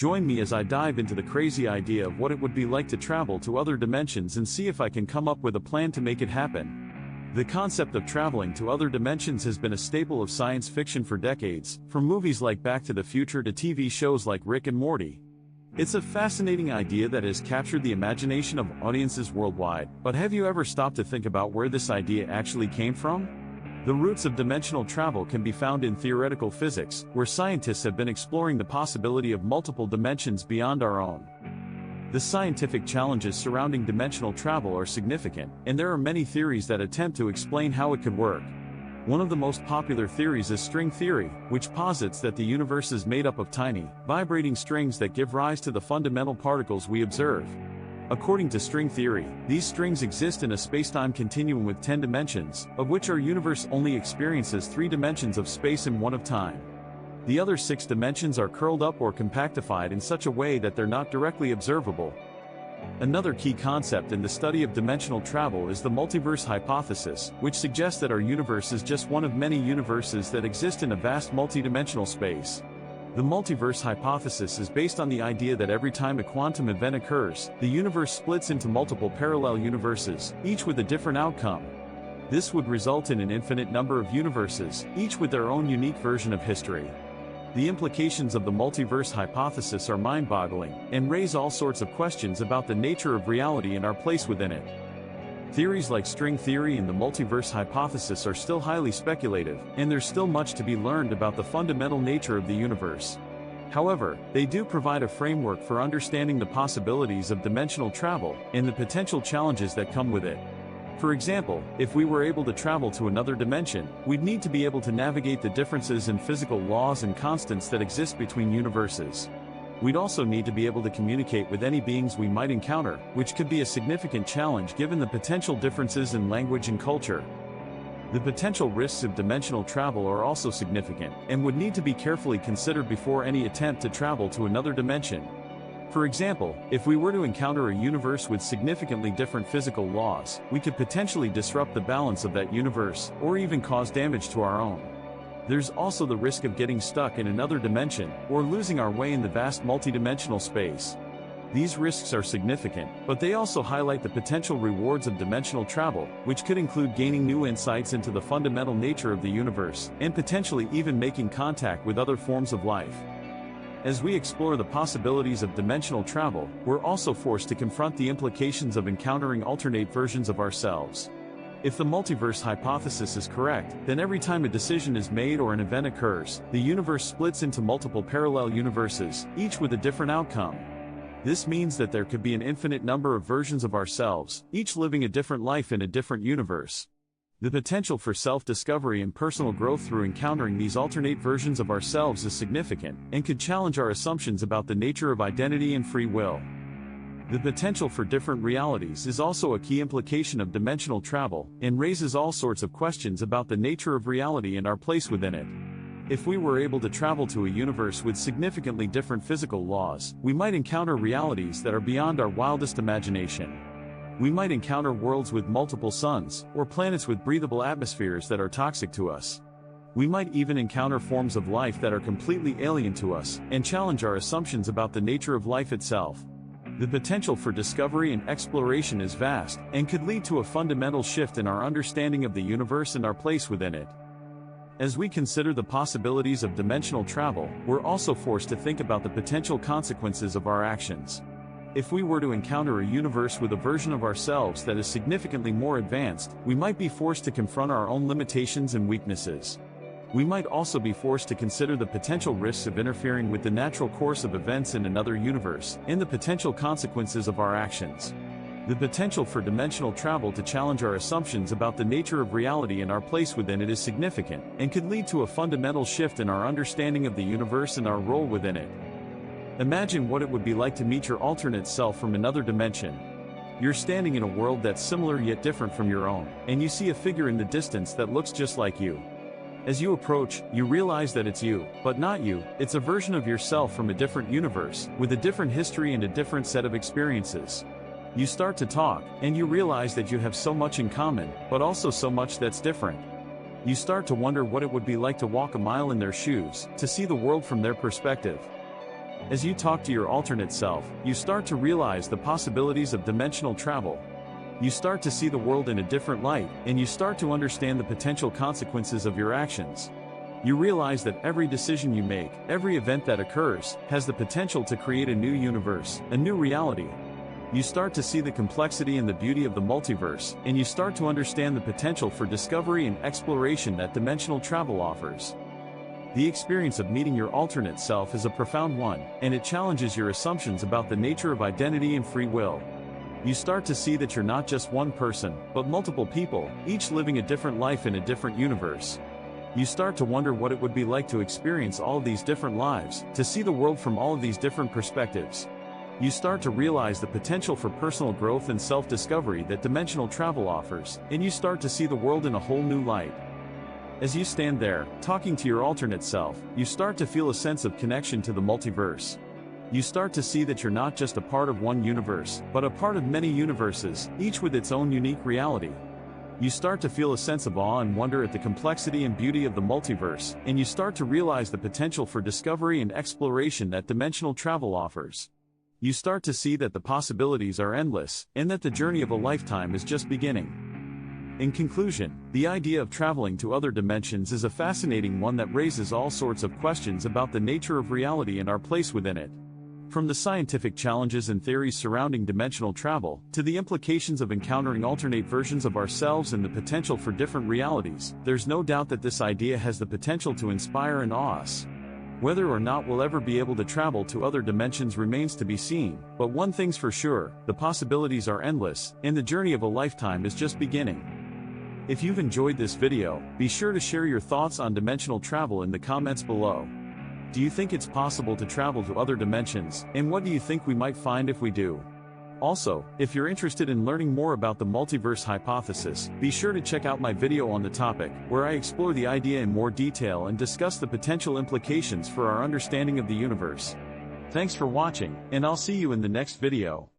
Join me as I dive into the crazy idea of what it would be like to travel to other dimensions and see if I can come up with a plan to make it happen. The concept of traveling to other dimensions has been a staple of science fiction for decades, from movies like Back to the Future to TV shows like Rick and Morty. It's a fascinating idea that has captured the imagination of audiences worldwide, but have you ever stopped to think about where this idea actually came from? The roots of dimensional travel can be found in theoretical physics, where scientists have been exploring the possibility of multiple dimensions beyond our own. The scientific challenges surrounding dimensional travel are significant, and there are many theories that attempt to explain how it could work. One of the most popular theories is string theory, which posits that the universe is made up of tiny, vibrating strings that give rise to the fundamental particles we observe. According to string theory, these strings exist in a spacetime continuum with 10 dimensions, of which our universe only experiences 3 dimensions of space and 1 of time. The other 6 dimensions are curled up or compactified in such a way that they're not directly observable. Another key concept in the study of dimensional travel is the multiverse hypothesis, which suggests that our universe is just one of many universes that exist in a vast multidimensional space. The multiverse hypothesis is based on the idea that every time a quantum event occurs, the universe splits into multiple parallel universes, each with a different outcome. This would result in an infinite number of universes, each with their own unique version of history. The implications of the multiverse hypothesis are mind-boggling, and raise all sorts of questions about the nature of reality and our place within it. Theories like string theory and the multiverse hypothesis are still highly speculative, and there's still much to be learned about the fundamental nature of the universe. However, they do provide a framework for understanding the possibilities of dimensional travel, and the potential challenges that come with it. For example, if we were able to travel to another dimension, we'd need to be able to navigate the differences in physical laws and constants that exist between universes. We'd also need to be able to communicate with any beings we might encounter, which could be a significant challenge given the potential differences in language and culture. The potential risks of dimensional travel are also significant, and would need to be carefully considered before any attempt to travel to another dimension. For example, if we were to encounter a universe with significantly different physical laws, we could potentially disrupt the balance of that universe, or even cause damage to our own. There's also the risk of getting stuck in another dimension, or losing our way in the vast multidimensional space. These risks are significant, but they also highlight the potential rewards of dimensional travel, which could include gaining new insights into the fundamental nature of the universe, and potentially even making contact with other forms of life. As we explore the possibilities of dimensional travel, we're also forced to confront the implications of encountering alternate versions of ourselves. If the multiverse hypothesis is correct, then every time a decision is made or an event occurs, the universe splits into multiple parallel universes, each with a different outcome. This means that there could be an infinite number of versions of ourselves, each living a different life in a different universe. The potential for self-discovery and personal growth through encountering these alternate versions of ourselves is significant, and could challenge our assumptions about the nature of identity and free will. The potential for different realities is also a key implication of dimensional travel, and raises all sorts of questions about the nature of reality and our place within it. If we were able to travel to a universe with significantly different physical laws, we might encounter realities that are beyond our wildest imagination. We might encounter worlds with multiple suns, or planets with breathable atmospheres that are toxic to us. We might even encounter forms of life that are completely alien to us, and challenge our assumptions about the nature of life itself. The potential for discovery and exploration is vast, and could lead to a fundamental shift in our understanding of the universe and our place within it. As we consider the possibilities of dimensional travel, we're also forced to think about the potential consequences of our actions. If we were to encounter a universe with a version of ourselves that is significantly more advanced, we might be forced to confront our own limitations and weaknesses. We might also be forced to consider the potential risks of interfering with the natural course of events in another universe, and the potential consequences of our actions. The potential for dimensional travel to challenge our assumptions about the nature of reality and our place within it is significant, and could lead to a fundamental shift in our understanding of the universe and our role within it. Imagine what it would be like to meet your alternate self from another dimension. You're standing in a world that's similar yet different from your own, and you see a figure in the distance that looks just like you. As you approach, you realize that it's you, but not you. It's a version of yourself from a different universe, with a different history and a different set of experiences. You start to talk, and you realize that you have so much in common, but also so much that's different. You start to wonder what it would be like to walk a mile in their shoes, to see the world from their perspective. As you talk to your alternate self, you start to realize the possibilities of dimensional travel. You start to see the world in a different light, and you start to understand the potential consequences of your actions. You realize that every decision you make, every event that occurs, has the potential to create a new universe, a new reality. You start to see the complexity and the beauty of the multiverse, and you start to understand the potential for discovery and exploration that dimensional travel offers. The experience of meeting your alternate self is a profound one, and it challenges your assumptions about the nature of identity and free will. You start to see that you're not just one person, but multiple people, each living a different life in a different universe. You start to wonder what it would be like to experience all of these different lives, to see the world from all of these different perspectives. You start to realize the potential for personal growth and self-discovery that dimensional travel offers, and you start to see the world in a whole new light. As you stand there, talking to your alternate self, you start to feel a sense of connection to the multiverse. You start to see that you're not just a part of one universe, but a part of many universes, each with its own unique reality. You start to feel a sense of awe and wonder at the complexity and beauty of the multiverse, and you start to realize the potential for discovery and exploration that dimensional travel offers. You start to see that the possibilities are endless, and that the journey of a lifetime is just beginning. In conclusion, the idea of traveling to other dimensions is a fascinating one that raises all sorts of questions about the nature of reality and our place within it. From the scientific challenges and theories surrounding dimensional travel, to the implications of encountering alternate versions of ourselves and the potential for different realities, there's no doubt that this idea has the potential to inspire and awe us. Whether or not we'll ever be able to travel to other dimensions remains to be seen, but one thing's for sure, the possibilities are endless, and the journey of a lifetime is just beginning. If you've enjoyed this video, be sure to share your thoughts on dimensional travel in the comments below. Do you think it's possible to travel to other dimensions, and what do you think we might find if we do? Also, if you're interested in learning more about the multiverse hypothesis, be sure to check out my video on the topic, where I explore the idea in more detail and discuss the potential implications for our understanding of the universe. Thanks for watching, and I'll see you in the next video.